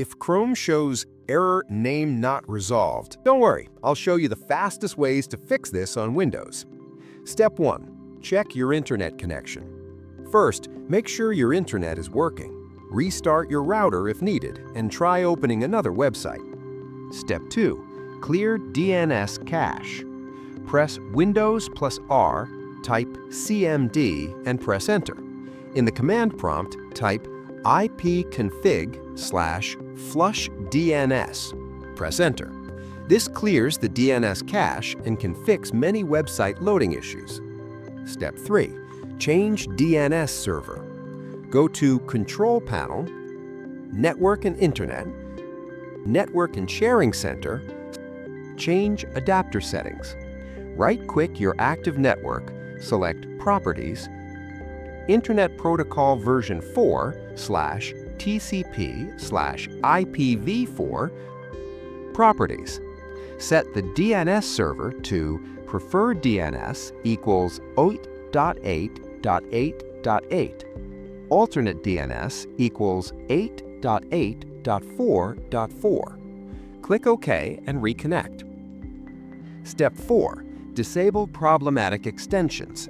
If Chrome shows error name not resolved, don't worry, I'll show you the fastest ways to fix this on Windows. Step 1. Check your internet connection. First, make sure your internet is working. Restart your router if needed and try opening another website. Step 2. Clear DNS cache. Press Windows plus R, type CMD and press Enter. In the command prompt, type ipconfig/flushdns. Press Enter. This clears the DNS cache and can fix many website loading issues. Step 3. Change DNS server. Go to Control Panel, Network and Internet, Network and Sharing Center, change adapter settings. Right-click your active network, select Properties, Internet Protocol version 4/TCP/IPv4, Properties. Set the DNS server to preferred DNS equals 8.8.8.8. Alternate DNS equals 8.8.4.4. Click OK and reconnect. Step 4. Disable problematic extensions.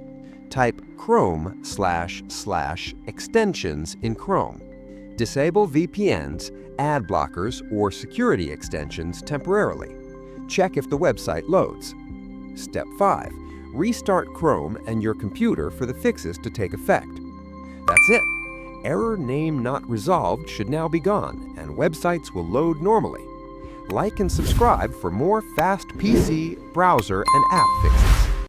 Type Chrome//extensions in Chrome. Disable VPNs, ad blockers, or security extensions temporarily. Check if the website loads. Step 5. Restart Chrome and your computer for the fixes to take effect. That's it. Error name not resolved should now be gone, and websites will load normally. Like and subscribe for more fast PC, browser, and app fixes.